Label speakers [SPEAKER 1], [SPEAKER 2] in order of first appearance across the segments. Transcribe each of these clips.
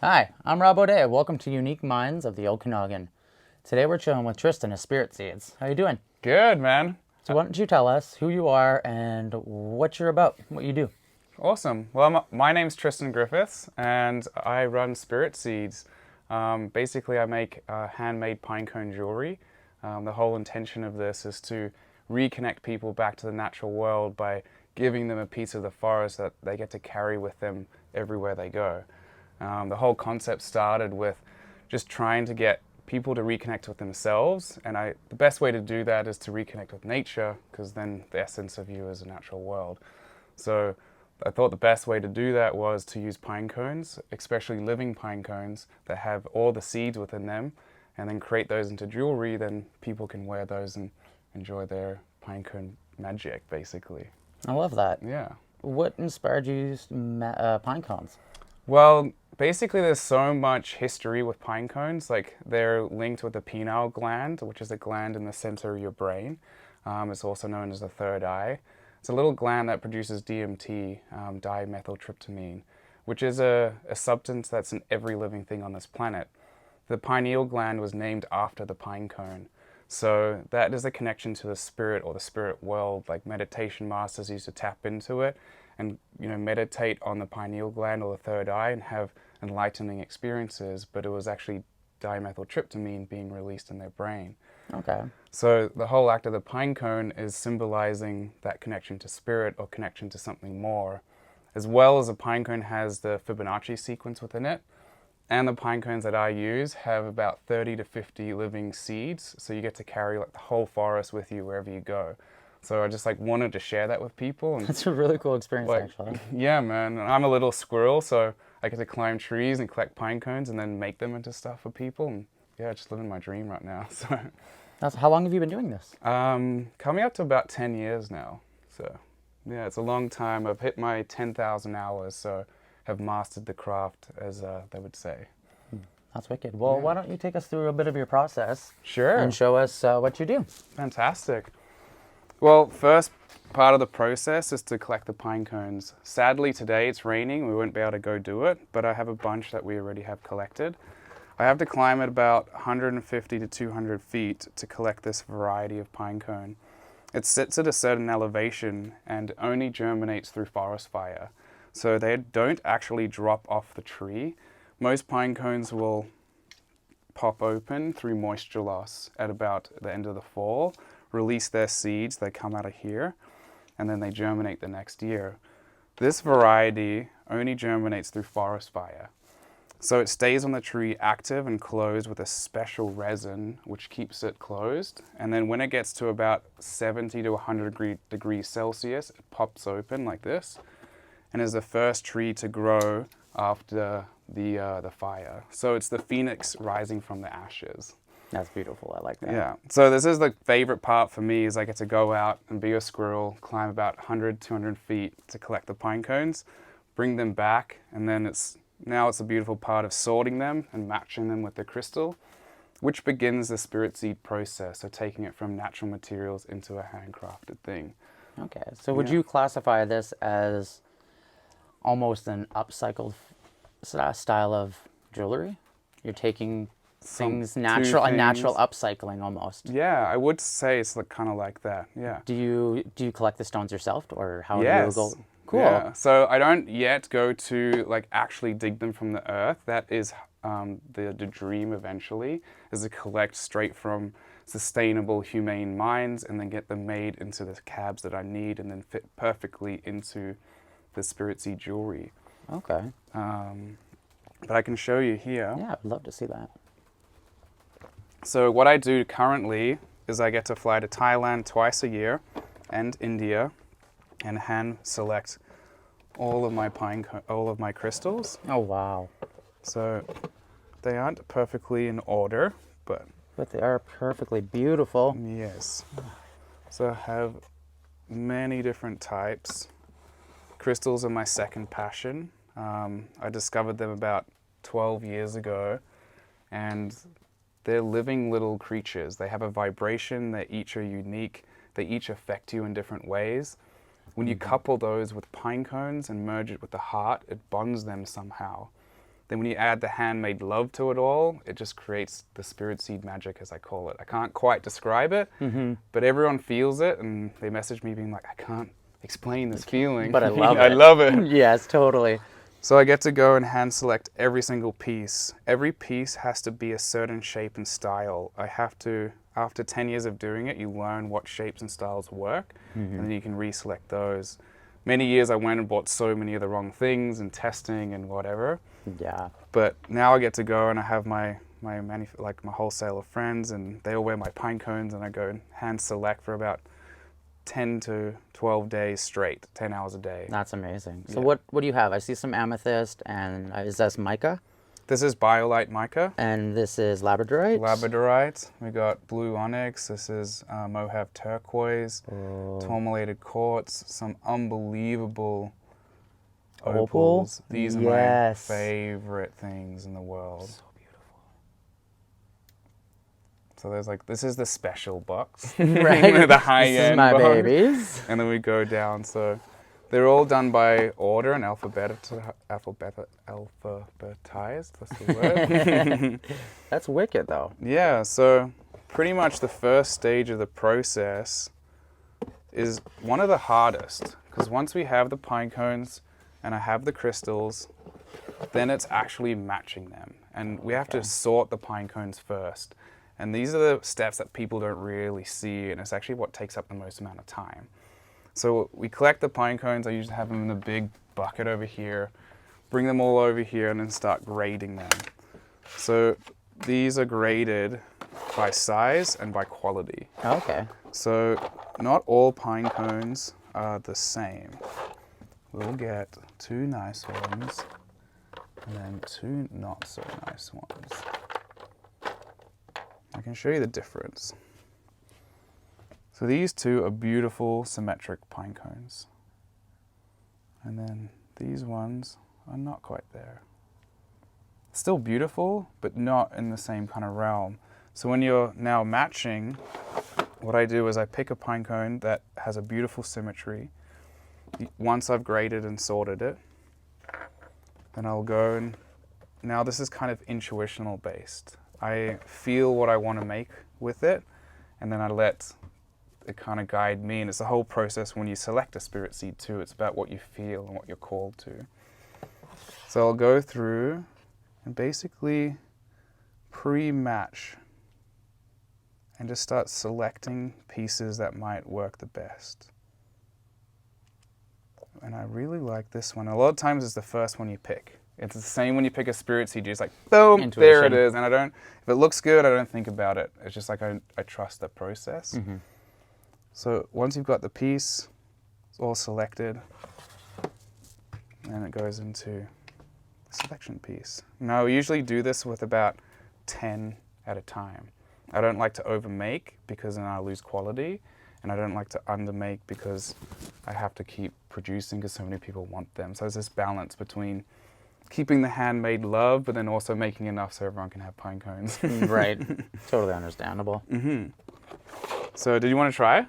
[SPEAKER 1] Hi, I'm Rob O'Day. Welcome to Unique Minds of the Okanagan. Today we're chilling with Tristan of Spirit Seeds. How you doing?
[SPEAKER 2] Good, man.
[SPEAKER 1] So why don't you tell us who you are and what you're about, what you do?
[SPEAKER 2] Awesome. Well, my name's Tristan Griffiths, and I run Spirit Seeds. Basically, I make handmade pinecone jewelry. The whole intention of this is to reconnect people back to the natural world by giving them a piece of the forest that they get to carry with them everywhere they go. The whole concept started with just trying to get people to reconnect with themselves, and the best way to do that is to reconnect with nature, because then the essence of you is a natural world. So I thought the best way to do that was to use pine cones, especially living pine cones that have all the seeds within them, and then create those into jewelry. Then people can wear those and enjoy their pine cone magic, basically.
[SPEAKER 1] I love that.
[SPEAKER 2] Yeah.
[SPEAKER 1] What inspired you to use pine cones?
[SPEAKER 2] Well, basically, there's so much history with pine cones. Like, they're linked with the pineal gland, which is a gland in the center of your brain. It's also known as the third eye. It's a little gland that produces DMT, dimethyltryptamine, which is a substance that's in every living thing on this planet. The pineal gland was named after the pine cone. So that is a connection to the spirit or the spirit world. Like, meditation masters used to tap into it and meditate on the pineal gland or the third eye and have enlightening experiences, but it was actually dimethyltryptamine being released in their brain.
[SPEAKER 1] Okay.
[SPEAKER 2] So the whole act of the pine cone is symbolizing that connection to spirit or connection to something more, as well as the pine cone has the Fibonacci sequence within it. And the pine cones that I use have about 30 to 50 living seeds, so you get to carry like the whole forest with you wherever you go. So I just wanted to share that with people. And
[SPEAKER 1] That's a really cool experience, actually.
[SPEAKER 2] yeah, man. And I'm a little squirrel, so I get to climb trees and collect pine cones and then make them into stuff for people. And yeah, just living my dream right now. So
[SPEAKER 1] How long have you been doing this?
[SPEAKER 2] coming up to about 10 years now. So yeah, it's a long time. I've hit my 10,000 hours, so have mastered the craft, as they would say.
[SPEAKER 1] That's wicked. Well, why don't you take us through a bit of your process?
[SPEAKER 2] Sure.
[SPEAKER 1] And show us what you do.
[SPEAKER 2] Fantastic. Well, first part of the process is to collect the pine cones. Sadly, today it's raining. We won't be able to go do it, but I have a bunch that we already have collected. I have to climb at about 150 to 200 feet to collect this variety of pine cone. It sits at a certain elevation and only germinates through forest fire. So they don't actually drop off the tree. Most pine cones will pop open through moisture loss at about the end of the fall, release their seeds, they come out of here, and then they germinate the next year. This variety only germinates through forest fire. So it stays on the tree active and closed with a special resin which keeps it closed. And then when it gets to about 70 to 100 degrees Celsius, it pops open like this and is the first tree to grow after the fire. So it's the phoenix rising from the ashes.
[SPEAKER 1] That's beautiful. I like that.
[SPEAKER 2] Yeah. So this is the favorite part for me, is I get to go out and be a squirrel, climb about 100, 200 feet to collect the pine cones, bring them back, and then it's a beautiful part of sorting them and matching them with the crystal, which begins the spirit seed process, so taking it from natural materials into a handcrafted thing.
[SPEAKER 1] Okay. So would you classify this as almost an upcycled style of jewelry? You're taking things natural, a natural upcycling almost.
[SPEAKER 2] Yeah, I would say it's kind of like that. Yeah.
[SPEAKER 1] Do you collect the stones yourself, or how
[SPEAKER 2] Yes.
[SPEAKER 1] do you go? Cool.
[SPEAKER 2] Yeah. So I don't yet go to actually dig them from the earth. That is the dream eventually, is to collect straight from sustainable, humane mines and then get them made into the cabs that I need and then fit perfectly into the spirit seed jewelry.
[SPEAKER 1] Okay.
[SPEAKER 2] But I can show you here.
[SPEAKER 1] Yeah, I'd love to see that.
[SPEAKER 2] So what I do currently is I get to fly to Thailand twice a year and India and hand select all of my crystals.
[SPEAKER 1] Oh wow.
[SPEAKER 2] So they aren't perfectly in order, but
[SPEAKER 1] they are perfectly beautiful.
[SPEAKER 2] yes. So I have many different types. Crystals are my second passion. I discovered them about 12 years ago, and they're living little creatures. They have a vibration, they each are unique, they each affect you in different ways. When you couple those with pine cones and merge it with the heart, it bonds them somehow. Then when you add the handmade love to it all, it just creates the spirit seed magic, as I call it. I can't quite describe it, but everyone feels it, and they message me being like, I can't explain this feeling.
[SPEAKER 1] But I love it.
[SPEAKER 2] I love it.
[SPEAKER 1] Yes, totally.
[SPEAKER 2] So I get to go and hand select every single piece. Every piece has to be a certain shape and style. I have to, after 10 years of doing it, you learn what shapes and styles work, and then you can reselect those. Many years I went and bought so many of the wrong things and testing and whatever.
[SPEAKER 1] Yeah.
[SPEAKER 2] But now I get to go and I have my wholesale of friends, and they all wear my pine cones, and I go and hand select for about 10 to 12 days straight, 10 hours a day.
[SPEAKER 1] That's amazing. So what do you have? I see some amethyst, and is this mica?
[SPEAKER 2] This is Biolite mica.
[SPEAKER 1] And this is labradorite?
[SPEAKER 2] Labradorite. We got blue onyx. This is Mohave turquoise. Tourmalated quartz. Some unbelievable opals. These are my favorite things in the world.
[SPEAKER 1] So beautiful.
[SPEAKER 2] So there's like, this is the special box.
[SPEAKER 1] Right.
[SPEAKER 2] The high-end
[SPEAKER 1] This is my
[SPEAKER 2] box.
[SPEAKER 1] babies.
[SPEAKER 2] And then we go down. So they're all done by order and alphabetized. That's the word.
[SPEAKER 1] That's wicked, though.
[SPEAKER 2] Yeah, so pretty much the first stage of the process is one of the hardest, because once we have the pine cones and I have the crystals, then it's actually matching them. And we have to sort the pine cones first. And these are the steps that people don't really see, and it's actually what takes up the most amount of time. So we collect the pine cones. I usually have them in a big bucket over here, bring them all over here, and then start grading them. So these are graded by size and by quality.
[SPEAKER 1] Okay.
[SPEAKER 2] So not all pine cones are the same. We'll get 2 nice ones and then 2 not so nice ones. I can show you the difference. So these 2 are beautiful symmetric pine cones. And then these ones are not quite there. Still beautiful, but not in the same kind of realm. So when you're now matching, what I do is I pick a pine cone that has a beautiful symmetry. Once I've graded and sorted it, then I'll go and, now this is kind of intuitional based. I feel what I want to make with it, and then I let it kind of guide me. And it's the whole process when you select a spirit seed too. It's about what you feel and what you're called to. So I'll go through and basically pre-match and just start selecting pieces that might work the best. And I really like this one. A lot of times it's the first one you pick. It's the same when you pick a spirit seed, you're just like, boom,
[SPEAKER 1] Intuition.
[SPEAKER 2] there it is. And if it looks good, I don't think about it. It's just like I trust the process. So once you've got the piece, it's all selected, and it goes into the selection piece. Now, we usually do this with about 10 at a time. I don't like to overmake because then I lose quality, and I don't like to undermake because I have to keep producing because so many people want them. So there's this balance between keeping the handmade love, but then also making enough so everyone can have pine cones.
[SPEAKER 1] Right. Totally understandable.
[SPEAKER 2] So did you want to try?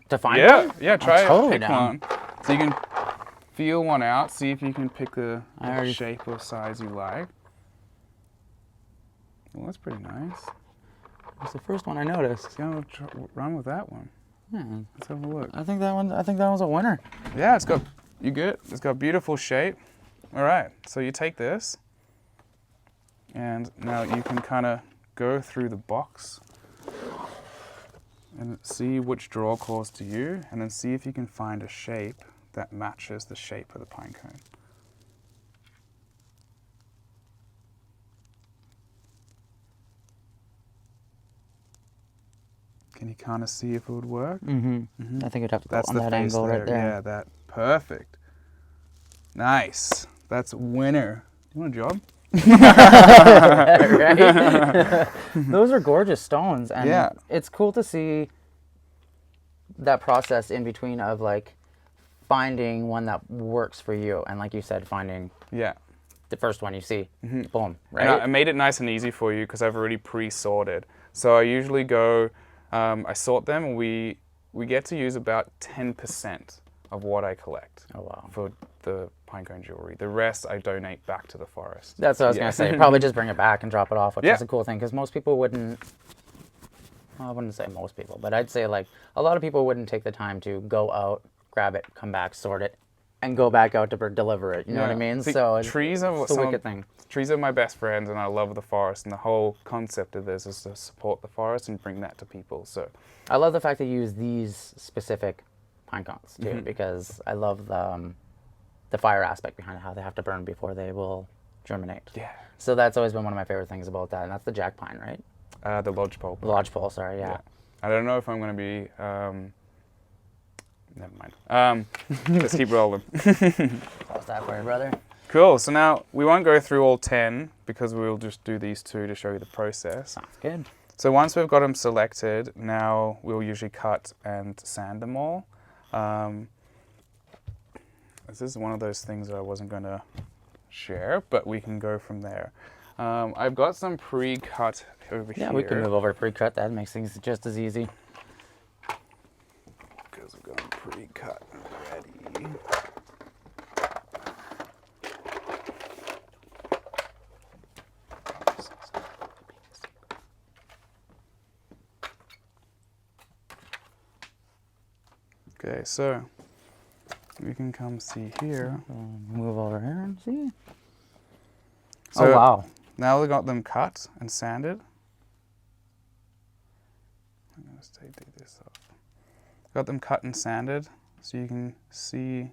[SPEAKER 1] To find
[SPEAKER 2] Yeah,
[SPEAKER 1] one?
[SPEAKER 2] yeah, try
[SPEAKER 1] I'm
[SPEAKER 2] it.
[SPEAKER 1] totally
[SPEAKER 2] Pick
[SPEAKER 1] down.
[SPEAKER 2] one. So you can feel one out, see if you can pick the
[SPEAKER 1] already-
[SPEAKER 2] shape or size you like. Well, that's pretty nice.
[SPEAKER 1] It's the first one I noticed.
[SPEAKER 2] Yeah, run with that one.
[SPEAKER 1] Yeah,
[SPEAKER 2] Let's have a look.
[SPEAKER 1] I think that one's a winner.
[SPEAKER 2] Yeah, you good? It's got beautiful shape. All right, so you take this, and now you can kind of go through the box and see which draw calls to you, and then see if you can find a shape that matches the shape of the pine cone. Can you kind of see if it would work?
[SPEAKER 1] I think you'd have to go
[SPEAKER 2] That's
[SPEAKER 1] on
[SPEAKER 2] the
[SPEAKER 1] that
[SPEAKER 2] face
[SPEAKER 1] angle right there.
[SPEAKER 2] Yeah, that. Perfect. Nice. That's winner. You want a job?
[SPEAKER 1] Right? Those are gorgeous stones, and
[SPEAKER 2] Yeah.
[SPEAKER 1] it's cool to see that process in between of like finding one that works for you, and like you said, finding
[SPEAKER 2] Yeah.
[SPEAKER 1] the first one you see, boom,
[SPEAKER 2] And
[SPEAKER 1] right?
[SPEAKER 2] I made it nice and easy for you because I've already pre-sorted. So I usually go, I sort them, and we get to use about 10% of what I collect.
[SPEAKER 1] Oh, wow.
[SPEAKER 2] For the pinecone jewelry. The rest I donate back to the forest.
[SPEAKER 1] That's what I was going to say. Probably just bring it back and drop it off, which
[SPEAKER 2] Yeah.
[SPEAKER 1] is a cool thing, because most people wouldn't, well, I wouldn't say most people, but I'd say like a lot of people wouldn't take the time to go out, grab it, come back, sort it, and go back out to deliver it. You know what I mean?
[SPEAKER 2] See,
[SPEAKER 1] So
[SPEAKER 2] trees are
[SPEAKER 1] it's a wicked thing.
[SPEAKER 2] Trees are my best friends, and I love the forest. And the whole concept of this is to support the forest and bring that to people. So
[SPEAKER 1] I love the fact that you use these specific pine cones too, because I love the fire aspect behind how they have to burn before they will germinate.
[SPEAKER 2] Yeah.
[SPEAKER 1] So that's always been one of my favorite things about that, and that's the jack pine, right?
[SPEAKER 2] The lodgepole.
[SPEAKER 1] The lodgepole, sorry, yeah.
[SPEAKER 2] I don't know if I'm going to be. Never mind. Let's keep rolling.
[SPEAKER 1] How's that for you, brother?
[SPEAKER 2] Cool. So now we won't go through all 10 because we'll just do these 2 to show you the process.
[SPEAKER 1] Sounds good.
[SPEAKER 2] So once we've got them selected, now we'll usually cut and sand them all. This is one of those things that I wasn't going to share, but we can go from there. I've got some pre-cut over here.
[SPEAKER 1] Yeah, we can move over to pre-cut. That makes things just as easy.
[SPEAKER 2] Because we've got them pre-cut ready. Okay, so we can come see here.
[SPEAKER 1] Move over here and see.
[SPEAKER 2] So
[SPEAKER 1] oh, wow.
[SPEAKER 2] Now we got them cut and sanded. I'm going to take this off. Got them cut and sanded, so you can see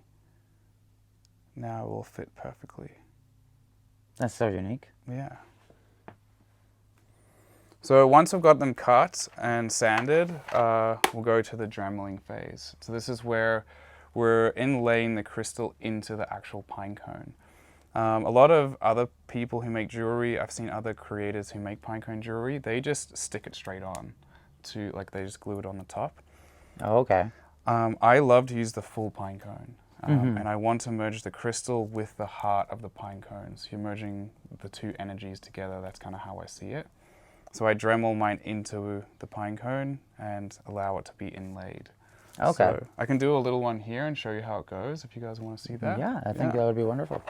[SPEAKER 2] now it will fit perfectly.
[SPEAKER 1] That's so unique.
[SPEAKER 2] Yeah. So once we've got them cut and sanded, we'll go to the Dremeling phase. So this is where we're inlaying the crystal into the actual pine cone. A lot of other people who make jewelry, I've seen other creators who make pinecone jewelry, they just stick it straight on to, like they just glue it on the top.
[SPEAKER 1] Oh, okay.
[SPEAKER 2] I love to use the full pine cone. And I want to merge the crystal with the heart of the pine cones. You're merging the 2 energies together. That's kind of how I see it. So I Dremel mine into the pine cone and allow it to be inlaid.
[SPEAKER 1] Okay.
[SPEAKER 2] So I can do a little one here and show you how it goes if you guys want to see that.
[SPEAKER 1] Yeah, I think that would be wonderful.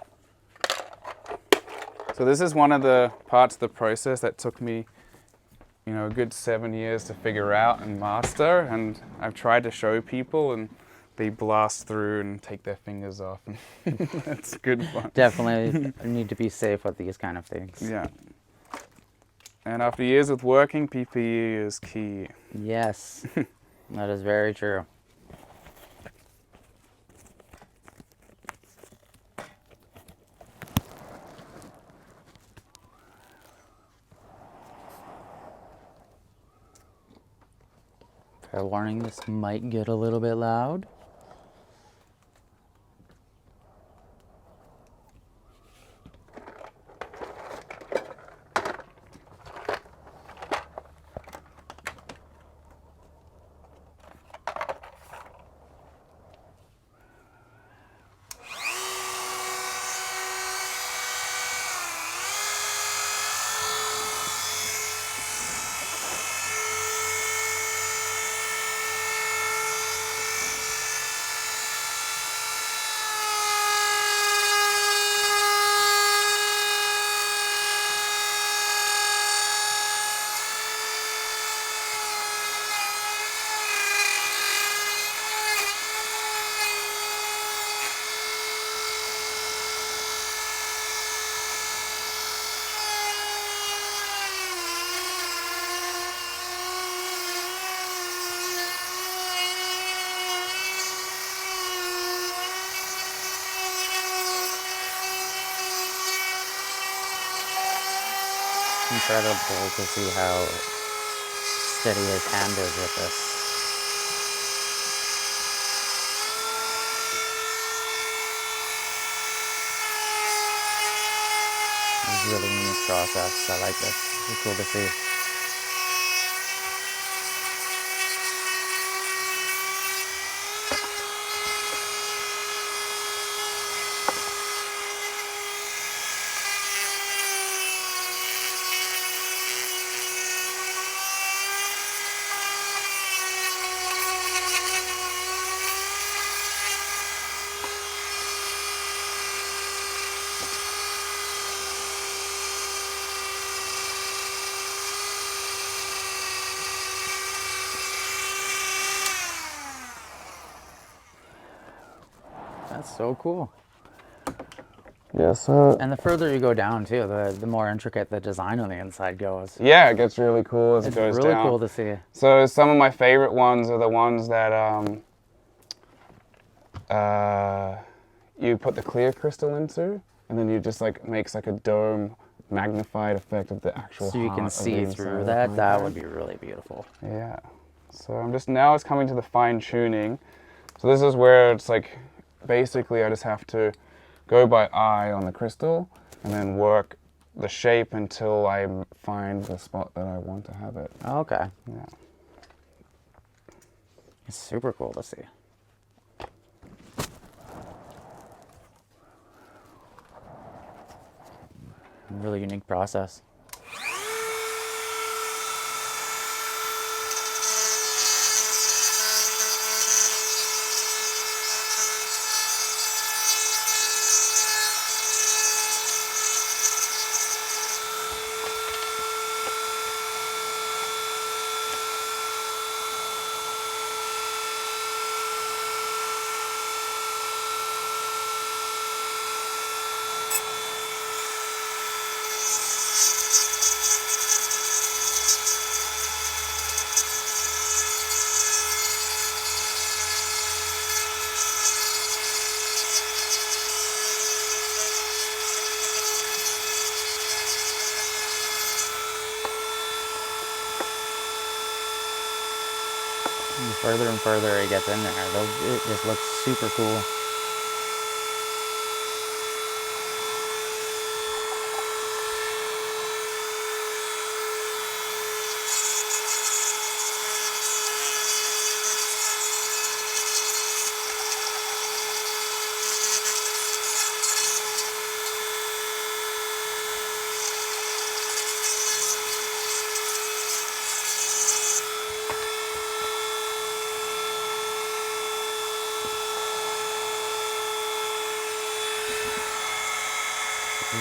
[SPEAKER 2] So this is one of the parts of the process that took me, you know, a good 7 years to figure out and master. And I've tried to show people and they blast through and take their fingers off. It's good fun.
[SPEAKER 1] Definitely need to be safe with these kind of things.
[SPEAKER 2] Yeah. And after years of working, PPE is key.
[SPEAKER 1] Yes, that is very true. Fair warning, this might get a little bit loud. Incredible to see how steady his hand is with this. It's really unique process. I like this. It's cool to see. That's so cool.
[SPEAKER 2] Yeah, so...
[SPEAKER 1] And the further you go down, too, the more intricate the design on the inside goes.
[SPEAKER 2] Yeah, it gets really cool as it
[SPEAKER 1] It's
[SPEAKER 2] goes
[SPEAKER 1] really
[SPEAKER 2] down.
[SPEAKER 1] cool to see.
[SPEAKER 2] So some of my favorite ones are the ones that you put the clear crystal into, and then you just like makes like a dome magnified effect of the actual
[SPEAKER 1] So you
[SPEAKER 2] heart
[SPEAKER 1] can
[SPEAKER 2] of the
[SPEAKER 1] see
[SPEAKER 2] inside
[SPEAKER 1] through
[SPEAKER 2] of the
[SPEAKER 1] that.
[SPEAKER 2] pine
[SPEAKER 1] That
[SPEAKER 2] cone.
[SPEAKER 1] would be really beautiful.
[SPEAKER 2] Yeah. So I'm just, now it's coming to the fine tuning. So this is where it's like, basically I just have to go by eye on the crystal and then work the shape until I find the spot that I want to have it.
[SPEAKER 1] Okay.
[SPEAKER 2] Yeah.
[SPEAKER 1] It's super cool to see. Really unique process. The further and further it gets in there, it just looks super cool.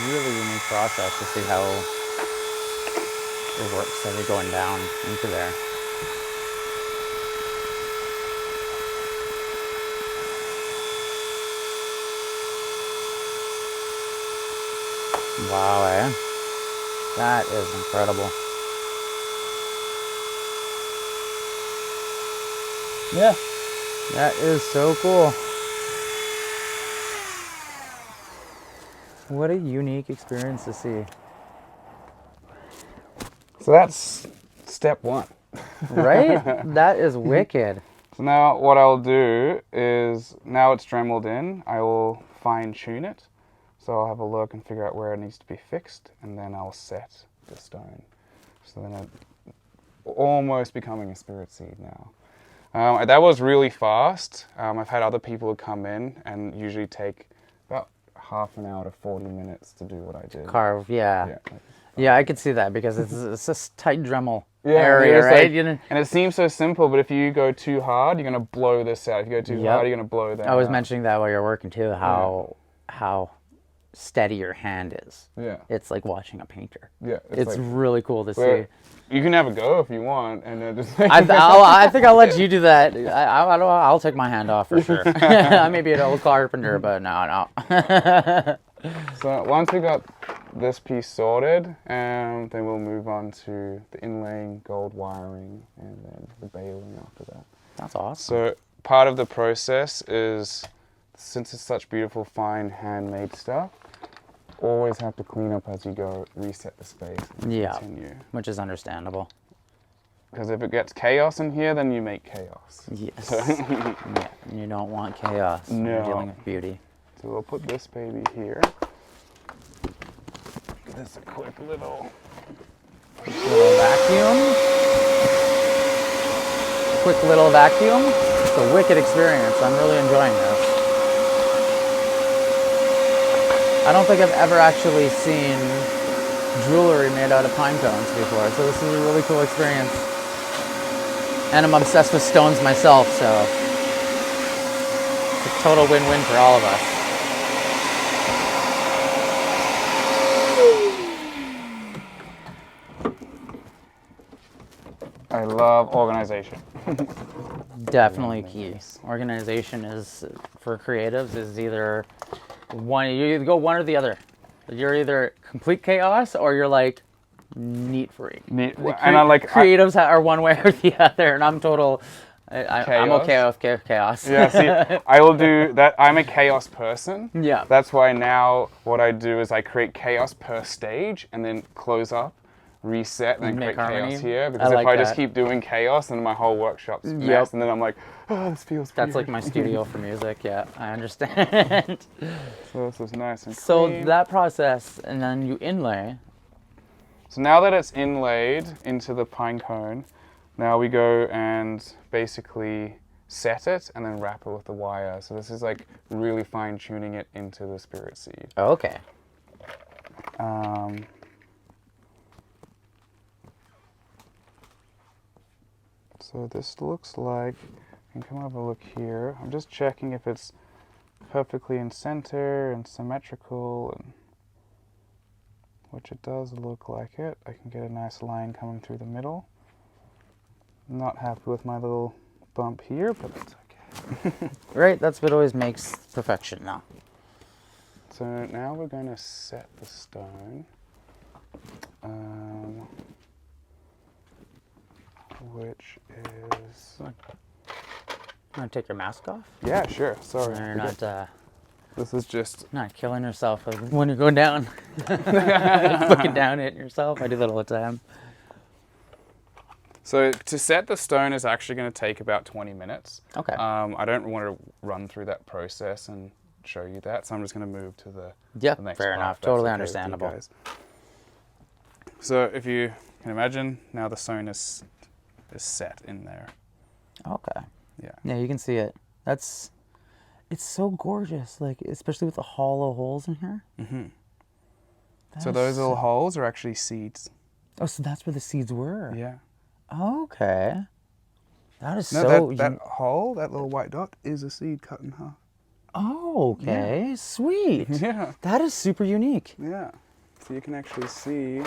[SPEAKER 1] Really unique process to see how it works as you're going down into there. Wow, eh? That is incredible. Yeah, that is so cool. What a unique experience to see.
[SPEAKER 2] So that's step one.
[SPEAKER 1] Right? That is wicked.
[SPEAKER 2] So now what I'll do is, now it's dremeled in, I will fine tune it. So I'll have a look and figure out where it needs to be fixed, and then I'll set the stone. So then it's almost becoming a spirit seed now. That was really fast. I've had other people who come in and usually take about half an hour to 40 minutes to do what I did.
[SPEAKER 1] Carve, yeah.
[SPEAKER 2] Yeah.
[SPEAKER 1] Yeah, I could see that because it's a tight Dremel
[SPEAKER 2] Yeah,
[SPEAKER 1] area,
[SPEAKER 2] it's
[SPEAKER 1] right?
[SPEAKER 2] like- and it seems so simple, but if you go too hard, you're gonna blow this out. If you go too hard, you're gonna blow that out.
[SPEAKER 1] I was mentioning that while you're working too, how steady your hand is.
[SPEAKER 2] Yeah.
[SPEAKER 1] It's like watching a painter.
[SPEAKER 2] Yeah.
[SPEAKER 1] It's
[SPEAKER 2] like,
[SPEAKER 1] really cool to see.
[SPEAKER 2] you can have a go if you want, and just.
[SPEAKER 1] I think I'll let you do that. I don't know. I'll take my hand off for sure. I may be an old carpenter, but no.
[SPEAKER 2] So once we got this piece sorted, then we'll move on to the inlaying, gold wiring, and then the baling after that.
[SPEAKER 1] That's awesome.
[SPEAKER 2] So part of the process is, since it's such beautiful, fine, handmade stuff, always have to clean up as you go, reset the space, and continue.
[SPEAKER 1] Which is understandable.
[SPEAKER 2] Because if it gets chaos in here, then you make chaos.
[SPEAKER 1] Yes. Yeah, you don't want chaos when you're dealing with beauty.
[SPEAKER 2] So we'll put this baby here. Give this a quick little
[SPEAKER 1] vacuum. Quick little vacuum. It's a wicked experience. I'm really enjoying this. I don't think I've ever actually seen jewelry made out of pine cones before, so this is a really cool experience. And I'm obsessed with stones myself, so it's a total win-win for all of us.
[SPEAKER 2] I love organization.
[SPEAKER 1] Definitely key.
[SPEAKER 2] loneliness.
[SPEAKER 1] Organization is, for creatives, is either one, you either go one or the other. You're either complete chaos or you're like neat freak.
[SPEAKER 2] And I like
[SPEAKER 1] Creatives are one way or the other, and I'm total. I'm okay with chaos.
[SPEAKER 2] Yeah, see, I will do that. I'm a chaos person.
[SPEAKER 1] Yeah.
[SPEAKER 2] That's why now what I do is I create chaos per stage and then close up, reset, and then
[SPEAKER 1] Make
[SPEAKER 2] create
[SPEAKER 1] harmony.
[SPEAKER 2] chaos here. Because
[SPEAKER 1] I
[SPEAKER 2] if
[SPEAKER 1] like
[SPEAKER 2] I just
[SPEAKER 1] that.
[SPEAKER 2] keep doing chaos, then my whole workshop's mess,
[SPEAKER 1] Yep.
[SPEAKER 2] and then I'm like, oh, this feels weird.
[SPEAKER 1] That's like my studio for music. Yeah, I understand.
[SPEAKER 2] So this is nice and
[SPEAKER 1] So
[SPEAKER 2] clean.
[SPEAKER 1] that process, and then you inlay.
[SPEAKER 2] So now that it's inlaid into the pine cone, now we go and basically set it and then wrap it with the wire. So this is like really fine tuning it into the spirit seed.
[SPEAKER 1] Okay.
[SPEAKER 2] So this looks like, you can come have a look here. I'm just checking if it's perfectly in center and symmetrical, and which it does look like it. I can get a nice line coming through the middle. Not happy with my little bump here, but it's okay.
[SPEAKER 1] Right, that's what always makes perfection now.
[SPEAKER 2] So now we're going to set the stone, which is...
[SPEAKER 1] Want to take your mask off?
[SPEAKER 2] Yeah, sure. Sorry.
[SPEAKER 1] So you're not
[SPEAKER 2] This is just...
[SPEAKER 1] not killing yourself when you're going down. Looking down at yourself. I do that all the time.
[SPEAKER 2] So to set the stone is actually going to take about 20 minutes.
[SPEAKER 1] Okay.
[SPEAKER 2] I don't want to run through that process and show you that, so I'm just going to move to the next
[SPEAKER 1] fair
[SPEAKER 2] part,
[SPEAKER 1] enough.
[SPEAKER 2] if that's
[SPEAKER 1] Totally
[SPEAKER 2] okay with you
[SPEAKER 1] understandable.
[SPEAKER 2] guys. So if you can imagine, now the stone is set in there.
[SPEAKER 1] Okay.
[SPEAKER 2] Yeah.
[SPEAKER 1] Yeah, you can see it. It's so gorgeous, like especially with the hollow holes in here.
[SPEAKER 2] Mm-hmm. So those little holes are actually seeds.
[SPEAKER 1] Oh, so that's where the seeds were.
[SPEAKER 2] Yeah.
[SPEAKER 1] Okay. That is
[SPEAKER 2] No, that hole, that little white dot, is a seed cut in half.
[SPEAKER 1] Oh, okay. Yeah. Sweet.
[SPEAKER 2] Yeah.
[SPEAKER 1] That is super unique.
[SPEAKER 2] Yeah. So you can actually see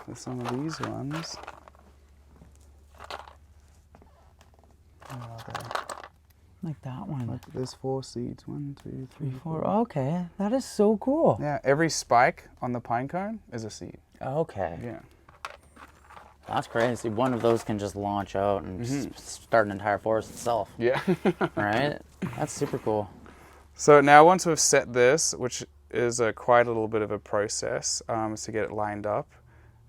[SPEAKER 2] with some of these ones.
[SPEAKER 1] Like that one.
[SPEAKER 2] Look, there's 4 seeds. 1, 2, 3,
[SPEAKER 1] 4. Okay. That is so cool.
[SPEAKER 2] Yeah, every spike on the pine cone is a seed.
[SPEAKER 1] Okay.
[SPEAKER 2] Yeah.
[SPEAKER 1] That's crazy. One of those can just launch out and start an entire forest itself.
[SPEAKER 2] Yeah.
[SPEAKER 1] Right? That's super cool.
[SPEAKER 2] So now once we've set this, which is quite a little bit of a process to get it lined up,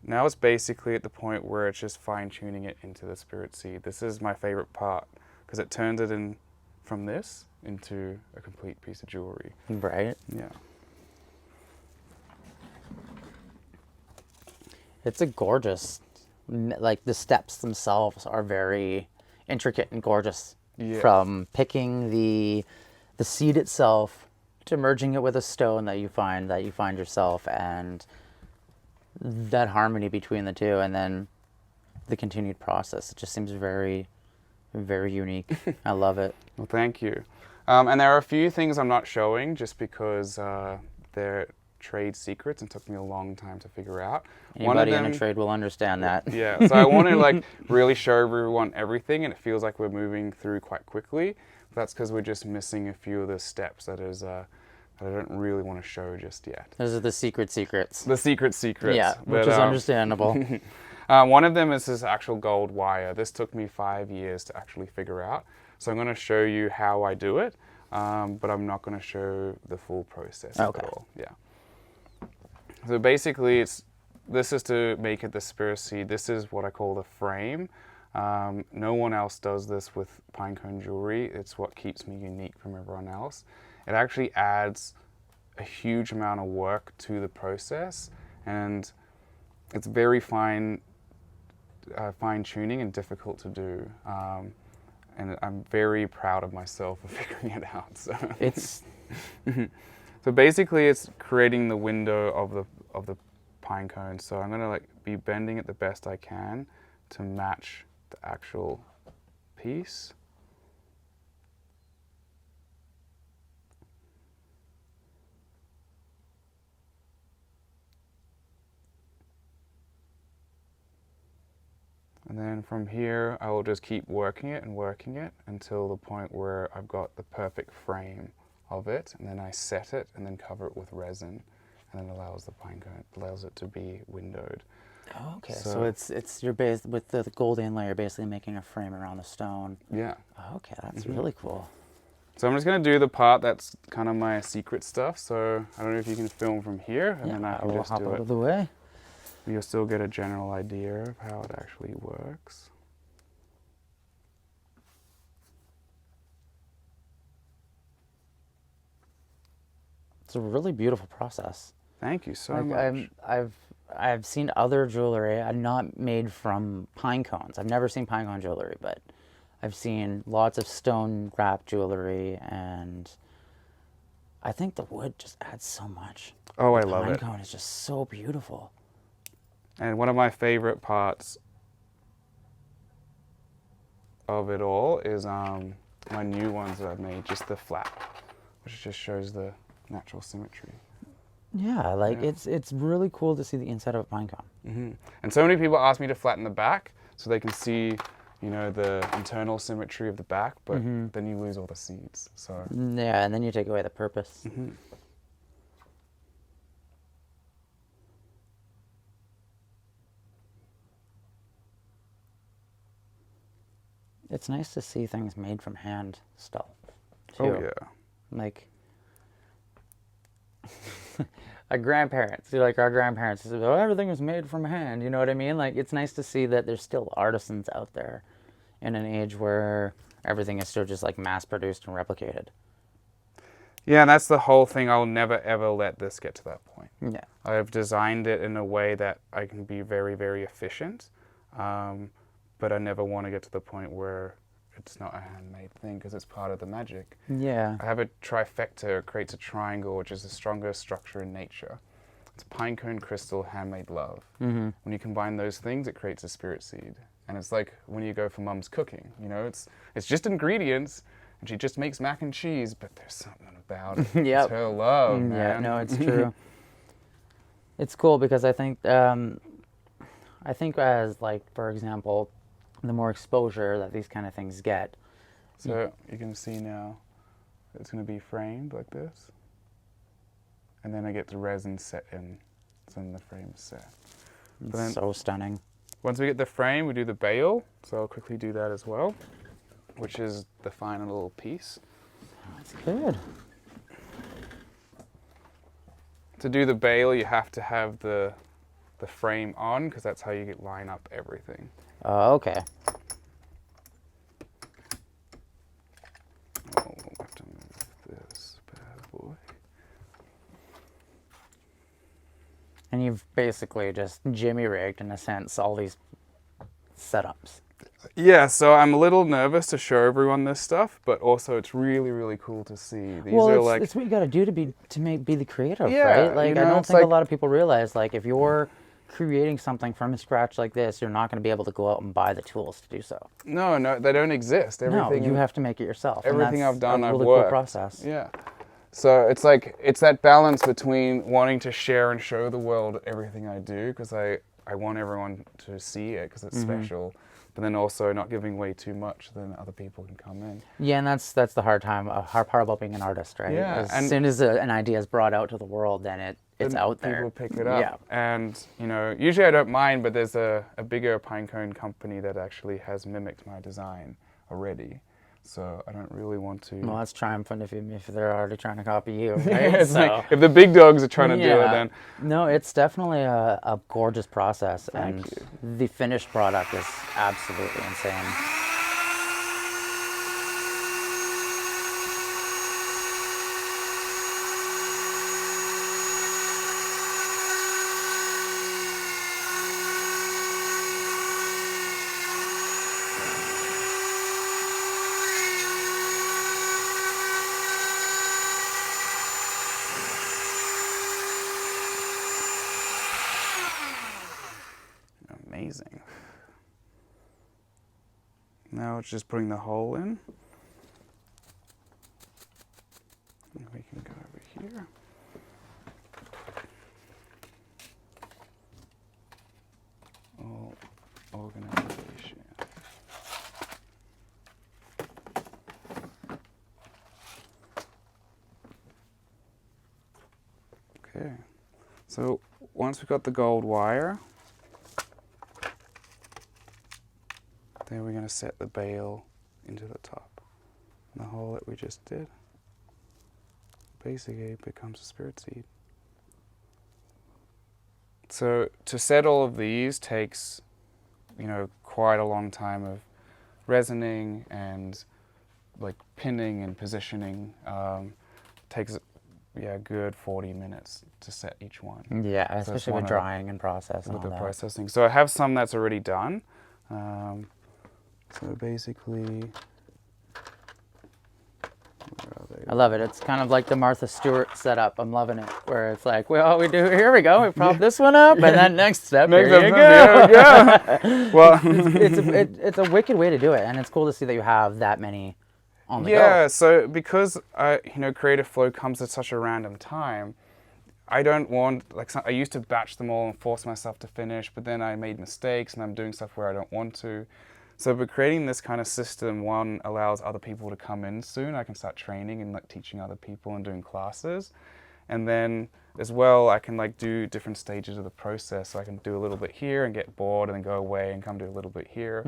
[SPEAKER 2] now it's basically at the point where it's just fine-tuning it into the spirit seed. This is my favorite part because it turns it in from this into a complete piece of jewelry.
[SPEAKER 1] Right?
[SPEAKER 2] Yeah.
[SPEAKER 1] It's a gorgeous, like the steps themselves are very intricate and gorgeous.
[SPEAKER 2] Yeah.
[SPEAKER 1] From picking the seed itself to merging it with a stone that you find yourself, and that harmony between the two, and then the continued process. It just seems very, very unique. I love it.
[SPEAKER 2] Well, thank you. And there are a few things I'm not showing just because they're trade secrets and took me a long time to figure out.
[SPEAKER 1] Anybody in a trade will understand that.
[SPEAKER 2] Yeah, so I want to like really show everyone everything, and it feels like we're moving through quite quickly. That's because we're just missing a few of the steps that I don't really want to show just yet.
[SPEAKER 1] Those are the secrets.
[SPEAKER 2] The secrets.
[SPEAKER 1] Yeah, which is understandable.
[SPEAKER 2] One of them is this actual gold wire. This took me 5 years to actually figure out. So I'm going to show you how I do it, but I'm not going to show the full process at all. Yeah. So basically, this is to make it the spirit seed. This is what I call the frame. No one else does this with pinecone jewelry. It's what keeps me unique from everyone else. It actually adds a huge amount of work to the process, and it's very fine tuning and difficult to do. And I'm very proud of myself for figuring it out. So
[SPEAKER 1] It's
[SPEAKER 2] so basically, it's creating the window of the pine cone. So I'm gonna like be bending it the best I can to match the actual piece. And then from here, I will just keep working it until the point where I've got the perfect frame of it. And then I set it and then cover it with resin, and then allows the pine cone, allows it to be windowed.
[SPEAKER 1] Oh, okay, so it's you're based with the gold inlay. You're basically making a frame around the stone.
[SPEAKER 2] Yeah.
[SPEAKER 1] Oh, okay, that's really cool.
[SPEAKER 2] So I'm just gonna do the part that's kind of my secret stuff. So I don't know if you can film from here, and then I can just
[SPEAKER 1] hop
[SPEAKER 2] do
[SPEAKER 1] out
[SPEAKER 2] it.
[SPEAKER 1] of the way.
[SPEAKER 2] You'll still get a general idea of how it actually works.
[SPEAKER 1] It's a really beautiful process.
[SPEAKER 2] Thank you so
[SPEAKER 1] Like,
[SPEAKER 2] much.
[SPEAKER 1] I've seen other jewelry, not made from pine cones. I've never seen pine cone jewelry, but I've seen lots of stone wrapped jewelry, and I think the wood just adds so much.
[SPEAKER 2] Oh, I
[SPEAKER 1] The
[SPEAKER 2] love it.
[SPEAKER 1] Pine cone is just so beautiful.
[SPEAKER 2] And one of my favorite parts of it all is my new ones that I've made, just the flap, which just shows the natural symmetry.
[SPEAKER 1] Yeah, like it's really cool to see the inside of a pine cone.
[SPEAKER 2] And so many people ask me to flatten the back so they can see, you know, the internal symmetry of the back, but then you lose all the seeds. So
[SPEAKER 1] Yeah, and then you take away the purpose. It's nice to see things made from hand still, too.
[SPEAKER 2] oh yeah.
[SPEAKER 1] Like, our grandparents, like our grandparents, said, oh, everything was made from hand, you know what I mean? Like, it's nice to see that there's still artisans out there in an age where everything is still just like mass produced and replicated.
[SPEAKER 2] Yeah, and that's the whole thing. I'll never ever let this get to that point.
[SPEAKER 1] Yeah.
[SPEAKER 2] I've designed it in a way that I can be very, very efficient, but I never want to get to the point where it's not a handmade thing because it's part of the magic.
[SPEAKER 1] Yeah.
[SPEAKER 2] I have a trifecta. It creates a triangle, which is the strongest structure in nature. It's pine cone, crystal, handmade love. When you combine those things, it creates a spirit seed. And it's like when you go for Mum's cooking, you know, it's just ingredients, and she just makes mac and cheese, but there's something about it.
[SPEAKER 1] Yep.
[SPEAKER 2] It's her love,
[SPEAKER 1] Yeah,
[SPEAKER 2] man.
[SPEAKER 1] no, it's true. It's cool because I think as, like, for example, the more exposure that these kind of things get.
[SPEAKER 2] So you can see now it's going to be framed like this. And then I get the resin set in, so then the frame is set. But then
[SPEAKER 1] So stunning.
[SPEAKER 2] once we get the frame, we do the bail. So I'll quickly do that as well, which is the final little piece.
[SPEAKER 1] That's good.
[SPEAKER 2] To do the bail, you have to have the frame on, because that's how you line up everything.
[SPEAKER 1] Okay.
[SPEAKER 2] Oh, we'll have to move this bad boy.
[SPEAKER 1] And you've basically just jimmy rigged, in a sense, all these setups.
[SPEAKER 2] Yeah, so I'm a little nervous to show everyone this stuff, but also it's really, really cool to see. These are like,
[SPEAKER 1] it's what you got to do to be the creative,
[SPEAKER 2] Yeah,
[SPEAKER 1] right? Like,
[SPEAKER 2] you know,
[SPEAKER 1] I don't
[SPEAKER 2] it's
[SPEAKER 1] think a
[SPEAKER 2] like-
[SPEAKER 1] lot of people realize, like, if you're creating something from scratch like this, you're not going to be able to go out and buy the tools to do so.
[SPEAKER 2] no, they don't exist. Everything,
[SPEAKER 1] No, you have to make it yourself. and
[SPEAKER 2] everything
[SPEAKER 1] that's
[SPEAKER 2] I've done,
[SPEAKER 1] a
[SPEAKER 2] I've
[SPEAKER 1] really
[SPEAKER 2] worked.
[SPEAKER 1] cool process.
[SPEAKER 2] Yeah. So it's like, it's that balance between wanting to share and show the world everything I do, because I want everyone to see it, because it's special, but then also not giving away too much, then other people can come in.
[SPEAKER 1] Yeah, and that's the hard part about being an artist, right?
[SPEAKER 2] Yeah,
[SPEAKER 1] As
[SPEAKER 2] and-
[SPEAKER 1] soon as an idea is brought out to the world, then it's
[SPEAKER 2] Then
[SPEAKER 1] out there.
[SPEAKER 2] People pick it up.
[SPEAKER 1] Yeah.
[SPEAKER 2] And, you know, usually I don't mind, but there's a bigger pinecone company that actually has mimicked my design already. So I don't really want to...
[SPEAKER 1] Well, that's triumphant if they're already trying to copy you, right?
[SPEAKER 2] it's like, if the big dogs are trying to do it, then...
[SPEAKER 1] No, it's definitely a gorgeous process,
[SPEAKER 2] Thank
[SPEAKER 1] and
[SPEAKER 2] you.
[SPEAKER 1] the finished product is absolutely insane.
[SPEAKER 2] Amazing. Now it's just putting the hole in. And we can go over here. All organization. So once we've got the gold wire, then we're going to set the bale into the top. And the hole that we just did basically becomes a spirit seed. So to set all of these takes, you know, quite a long time of resining and like pinning and positioning. Takes a good 40 minutes to set each one.
[SPEAKER 1] Yeah, especially with drying and processing.
[SPEAKER 2] With the processing. So I have some that's already done. So basically, where are they?
[SPEAKER 1] I love it. It's kind of like the Martha Stewart setup. I'm loving it, where it's like, well, we do, here we go, we prop this one up, and then next step, here you go.
[SPEAKER 2] Well,
[SPEAKER 1] it's a wicked way to do it, and it's cool to see that you have that many on the go.
[SPEAKER 2] Yeah, so because creative flow comes at such a random time, I don't want, I used to batch them all and force myself to finish, but then I made mistakes and I'm doing stuff where I don't want to. So by creating this kind of system, one allows other people to come in soon. I can start training and like teaching other people and doing classes. And then as well, I can like do different stages of the process. So I can do a little bit here and get bored and then go away and come do a little bit here.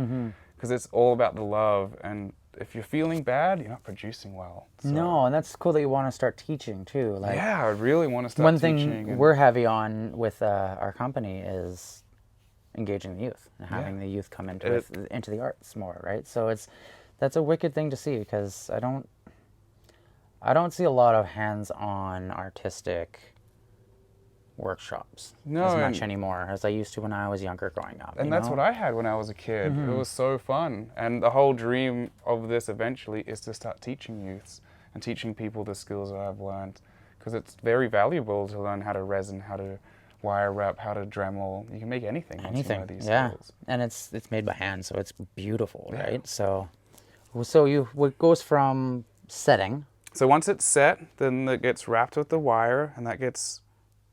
[SPEAKER 2] Because it's all about the love. And if you're feeling bad, you're not producing well. So.
[SPEAKER 1] No, and that's cool that you want to start teaching too. Like,
[SPEAKER 2] yeah, I really want to start teaching.
[SPEAKER 1] One thing we're heavy on with our company is engaging the youth and having the youth come into the arts more, right? So that's a wicked thing to see, because I don't see a lot of hands-on artistic workshops as much anymore as I used to when I was younger growing up.
[SPEAKER 2] And that's what I had when I was a kid. It was so fun. And the whole dream of this eventually is to start teaching youths and teaching people the skills that I've learned, because it's very valuable to learn how to resin, how to wire wrap, how to Dremel. You can make anything. Once you know these skills.
[SPEAKER 1] And it's made by hand, so it's beautiful, right? So what goes from setting.
[SPEAKER 2] So once it's set, then it gets wrapped with the wire, and that gets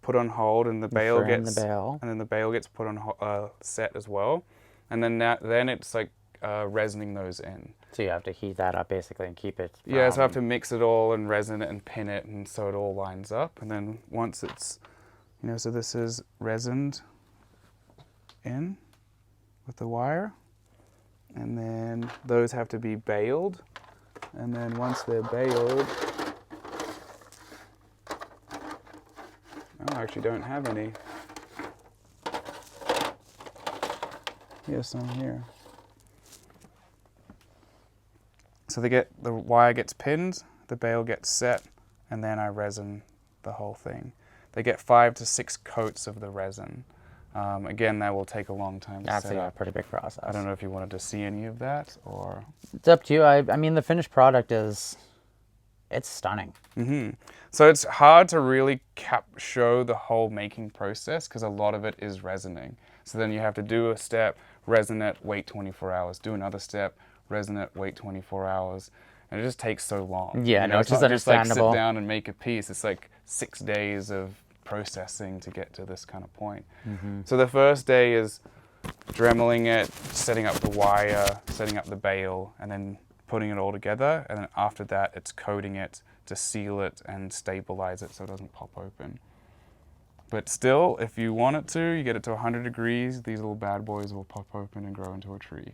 [SPEAKER 2] put on hold, and the bale gets put on set as well, and then it's like resining those in.
[SPEAKER 1] So you have to heat that up basically and keep it.
[SPEAKER 2] Yeah, so I have to mix it all and resin it and pin it, and so it all lines up. And then once it's, so this is resined in with the wire, and then those have to be baled, and then once they're baled, I actually don't have any. Here's some here. So the wire gets pinned, the bale gets set, and then I resin the whole thing. They get 5 to 6 coats of the resin. Again, that will take a long time to set up.
[SPEAKER 1] That's a pretty big process.
[SPEAKER 2] I don't know if you wanted to see any of that, or...
[SPEAKER 1] It's up to you. I mean, the finished product it's stunning.
[SPEAKER 2] So it's hard to really show the whole making process, because a lot of it is resining. So then you have to do a step, resin it, wait 24 hours. Do another step, resin it, wait 24 hours. And it just takes so long.
[SPEAKER 1] Yeah, no, it's just understandable.
[SPEAKER 2] Just like sit down and make a piece. It's like 6 days of processing to get to this kind of point. So the first day is dremeling it, setting up the wire, setting up the bale, and then putting it all together. And then after that, it's coating it to seal it and stabilize it so it doesn't pop open. But still, if you want it to, you get it to 100 degrees, these little bad boys will pop open and grow into a tree.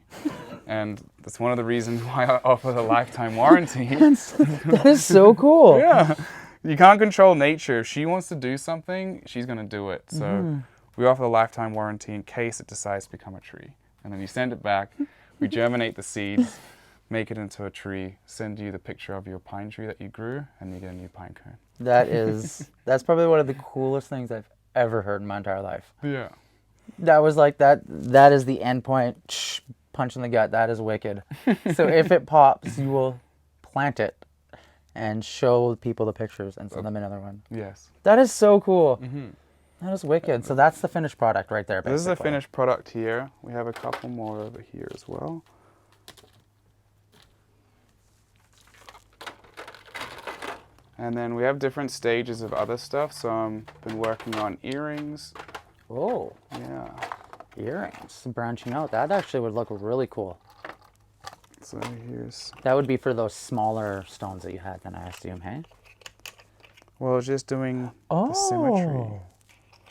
[SPEAKER 2] And that's one of the reasons why I offer the lifetime warranty.
[SPEAKER 1] That is so cool.
[SPEAKER 2] Yeah. You can't control nature. If she wants to do something, she's going to do it. So we offer the lifetime warranty in case it decides to become a tree. And then you send it back, we germinate the seeds, make it into a tree, send you the picture of your pine tree that you grew, and you get a new pine cone.
[SPEAKER 1] That's probably one of the coolest things I've ever heard in my entire life.
[SPEAKER 2] Yeah.
[SPEAKER 1] That was like that is the end point, punch in the gut. That is wicked. So if it pops, you will plant it and show people the pictures and send them another one.
[SPEAKER 2] Yes.
[SPEAKER 1] That is so cool. That is wicked. So that's the finished product right there, basically.
[SPEAKER 2] This is the finished product here. We have a couple more over here as well. And then we have different stages of other stuff. So I've been working on earrings.
[SPEAKER 1] Oh.
[SPEAKER 2] Yeah.
[SPEAKER 1] Earrings. Branching out. That actually would look really cool.
[SPEAKER 2] So here's...
[SPEAKER 1] That would be for those smaller stones that you had then, I assume, hey?
[SPEAKER 2] Well, it's just doing the symmetry.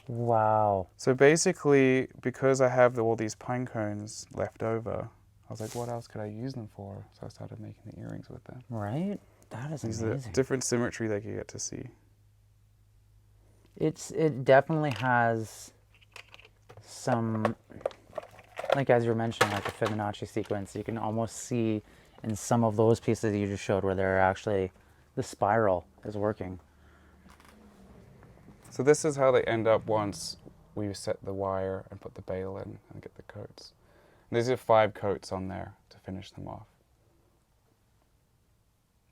[SPEAKER 1] Wow.
[SPEAKER 2] So basically, because I have all these pine cones left over, I was like, what else could I use them for? So I started making the earrings with them.
[SPEAKER 1] Right? That is
[SPEAKER 2] These
[SPEAKER 1] amazing.
[SPEAKER 2] are different symmetry that you get to see.
[SPEAKER 1] It definitely has some, like as you were mentioning, like the Fibonacci sequence, you can almost see in some of those pieces you just showed where they're actually, the spiral is working.
[SPEAKER 2] So this is how they end up once we set the wire and put the bale in and get the coats. And these are 5 coats on there to finish them off.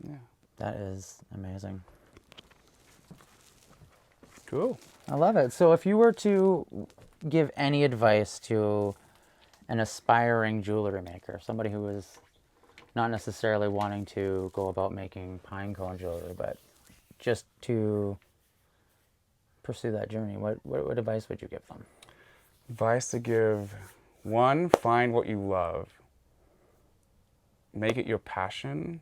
[SPEAKER 2] Yeah.
[SPEAKER 1] That is amazing.
[SPEAKER 2] Cool.
[SPEAKER 1] I love it. So if you were to give any advice to an aspiring jewelry maker, somebody who is not necessarily wanting to go about making pine cone jewelry, but just to pursue that journey, what advice would you give them?
[SPEAKER 2] Advice to give: 1, find what you love. Make it your passion.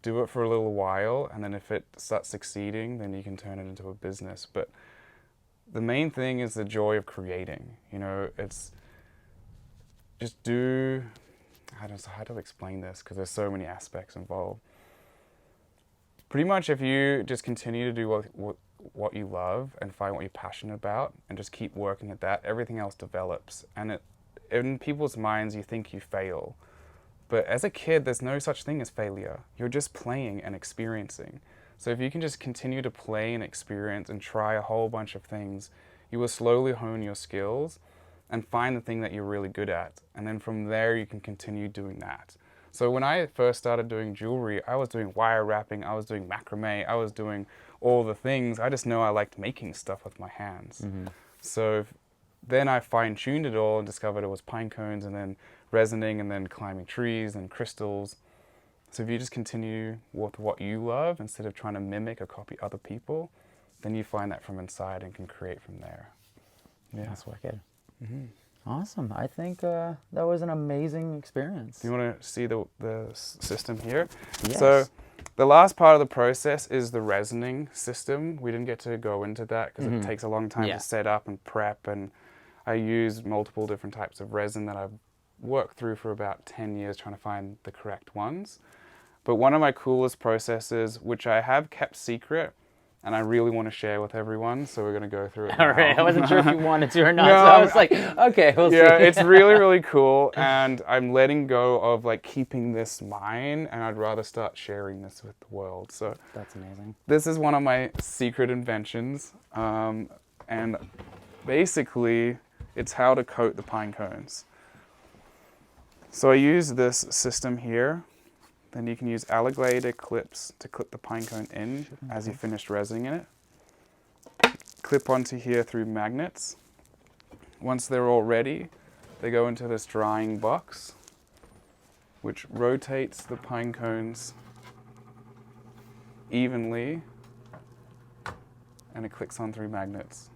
[SPEAKER 2] Do it for a little while, and then if it starts succeeding, then you can turn it into a business. But the main thing is the joy of creating. You know, it's just how to explain this, because there's so many aspects involved. Pretty much if you just continue to do what you love and find what you're passionate about and just keep working at that, everything else develops. And in people's minds, you think you fail. But as a kid, there's no such thing as failure. You're just playing and experiencing. So if you can just continue to play and experience and try a whole bunch of things, you will slowly hone your skills and find the thing that you're really good at. And then from there, you can continue doing that. So when I first started doing jewelry, I was doing wire wrapping, I was doing macrame, I was doing all the things. I just know I liked making stuff with my hands.
[SPEAKER 1] Mm-hmm.
[SPEAKER 2] So then I fine-tuned it all and discovered it was pine cones and then resining and then climbing trees and crystals. So if you just continue with what you love instead of trying to mimic or copy other people, then you find that from inside and can create from there. Yeah.
[SPEAKER 1] That's wicked.
[SPEAKER 2] Mm-hmm.
[SPEAKER 1] Awesome. I think that was an amazing experience.
[SPEAKER 2] Do you want to see the system here?
[SPEAKER 1] Yes.
[SPEAKER 2] So the last part of the process is the resining system. We didn't get to go into that because it takes a long time to set up and prep, and I use multiple different types of resin that I've worked through for about 10 years trying to find the correct ones. But one of my coolest processes, which I have kept secret, and I really want to share with everyone, so we're going to go through it now.
[SPEAKER 1] All right. I wasn't sure if you wanted to or not,
[SPEAKER 2] No,
[SPEAKER 1] so I was like, okay, we'll see.
[SPEAKER 2] Yeah, it's really, really cool, and I'm letting go of like keeping this mine, and I'd rather start sharing this with the world. So
[SPEAKER 1] That's amazing.
[SPEAKER 2] this is one of my secret inventions, and basically it's how to coat the pine cones. So I use this system here. Then you can use alligator clips to clip the pine cone in as you finish resining in it. Clip onto here through magnets. Once they're all ready, they go into this drying box, which rotates the pine cones evenly, and it clicks on through magnets.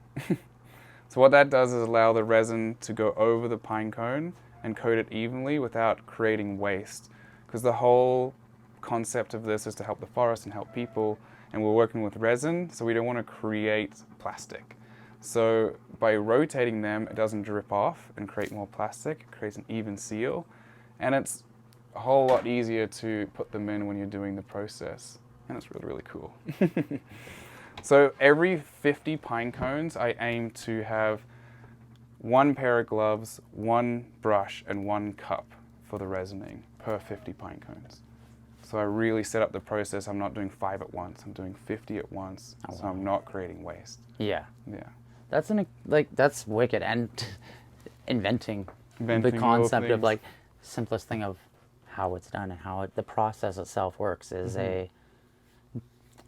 [SPEAKER 2] So what that does is allow the resin to go over the pine cone and coat it evenly without creating waste. Because the whole concept of this is to help the forest and help people, and we're working with resin, so we don't want to create plastic. So by rotating them, it doesn't drip off and create more plastic, it creates an even seal, and it's a whole lot easier to put them in when you're doing the process, and it's really, really cool. So every 50 pine cones, I aim to have 1 pair of gloves, 1 brush, and 1 cup for the resining per 50 pine cones. So I really set up the process. I'm not doing 5 at once. I'm doing 50 at once.
[SPEAKER 1] Oh,
[SPEAKER 2] so
[SPEAKER 1] wow.
[SPEAKER 2] I'm not creating waste.
[SPEAKER 1] Yeah.
[SPEAKER 2] Yeah.
[SPEAKER 1] That's wicked, and inventing the
[SPEAKER 2] Inventing
[SPEAKER 1] concept
[SPEAKER 2] little
[SPEAKER 1] of like simplest thing of how it's done and how the process itself works is I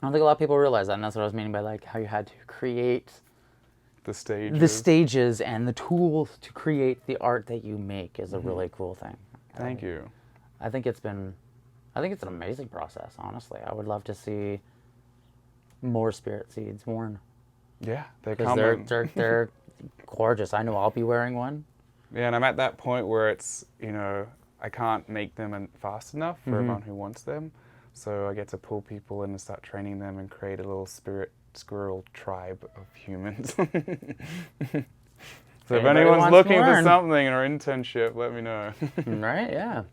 [SPEAKER 1] don't think a lot of people realize that, and that's what I was meaning by like how you had to create
[SPEAKER 2] the stages.
[SPEAKER 1] the stages and the tools to create the art that you make is a really cool thing.
[SPEAKER 2] Thank you.
[SPEAKER 1] I think it's an amazing process, honestly. I would love to see more spirit seeds worn.
[SPEAKER 2] Yeah, they're
[SPEAKER 1] Because
[SPEAKER 2] coming.
[SPEAKER 1] they're gorgeous. I know I'll be wearing one.
[SPEAKER 2] Yeah, and I'm at that point where it's, I can't make them fast enough for everyone who wants them. So I get to pull people in and start training them and create a little spirit squirrel tribe of humans. So if
[SPEAKER 1] Anybody
[SPEAKER 2] anyone's
[SPEAKER 1] wants to
[SPEAKER 2] looking for
[SPEAKER 1] learn.
[SPEAKER 2] something or internship, let me know.
[SPEAKER 1] Right, yeah.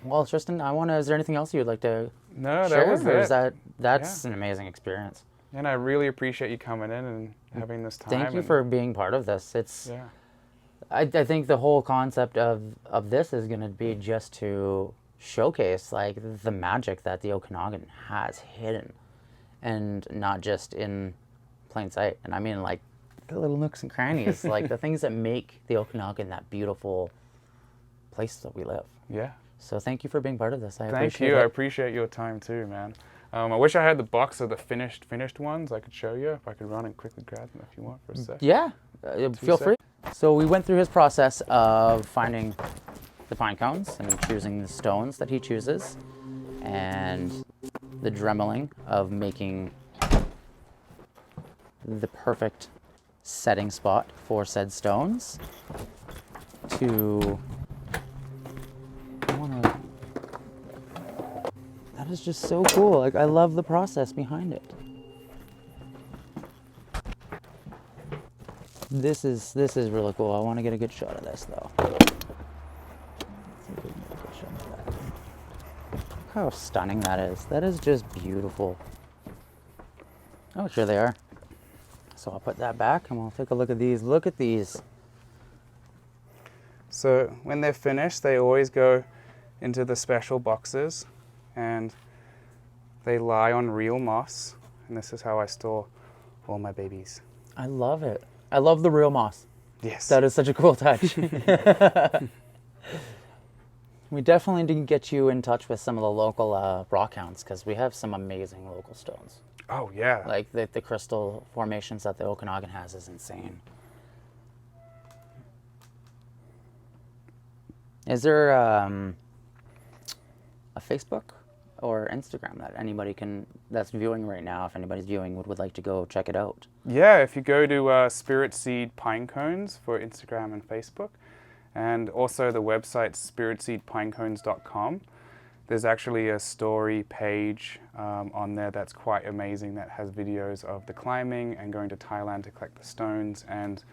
[SPEAKER 1] Well, Tristan, is there anything else you would like to
[SPEAKER 2] No,
[SPEAKER 1] share?
[SPEAKER 2] that was
[SPEAKER 1] Or is
[SPEAKER 2] it.
[SPEAKER 1] that's an amazing experience.
[SPEAKER 2] And I really appreciate you coming in and having this time.
[SPEAKER 1] Thank you for being part of this.
[SPEAKER 2] Yeah.
[SPEAKER 1] I think the whole concept of this is going to be just to showcase like the magic that the Okanagan has hidden, and not just in plain sight. And I mean like the little nooks and crannies, like the things that make the Okanagan that beautiful place that we live.
[SPEAKER 2] Yeah.
[SPEAKER 1] So thank you for being part of this. I
[SPEAKER 2] Thank
[SPEAKER 1] appreciate
[SPEAKER 2] you.
[SPEAKER 1] it.
[SPEAKER 2] I appreciate your time too, man. I wish I had the box of the finished ones. I could show you if I could run and quickly grab them if you want for a sec.
[SPEAKER 1] Yeah, feel free. So we went through his process of finding the pine cones and choosing the stones that he chooses, and the dremeling of making the perfect setting spot for said stones. That is just so cool. Like, I love the process behind it. This is really cool. I want to get a good shot of this though. Look how stunning that is. That is just beautiful. Oh, sure they are. So I'll put that back and we'll take a look at these. Look at these.
[SPEAKER 2] So when they're finished, they always go into the special boxes and they lie on real moss. And this is how I store all my babies.
[SPEAKER 1] I love it. I love the real moss.
[SPEAKER 2] Yes.
[SPEAKER 1] That is such a cool touch. We definitely didn't get you in touch with some of the local rockhounds, because we have some amazing local stones.
[SPEAKER 2] Oh, yeah.
[SPEAKER 1] Like the crystal formations that the Okanagan has is insane. Is there a Facebook or Instagram that anybody that's viewing right now, if anybody's viewing, would like to go check it out?
[SPEAKER 2] Yeah, if you go to Spirit Seed Pine Cones for Instagram and Facebook, and also the website spiritseedpinecones.com. There's actually a story page on there that's quite amazing, that has videos of the climbing and going to Thailand to collect the stones, and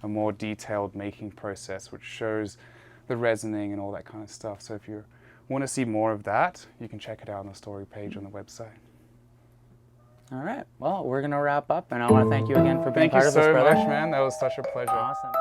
[SPEAKER 2] a more detailed making process which shows the resining and all that kind of stuff. So if you want to see more of that, you can check it out on the story page on the website.
[SPEAKER 1] All right. Well, we're going to wrap up, and I want to thank you again for being part of this,
[SPEAKER 2] Thank you so
[SPEAKER 1] brother.
[SPEAKER 2] much, man. That was such a pleasure.
[SPEAKER 1] Awesome.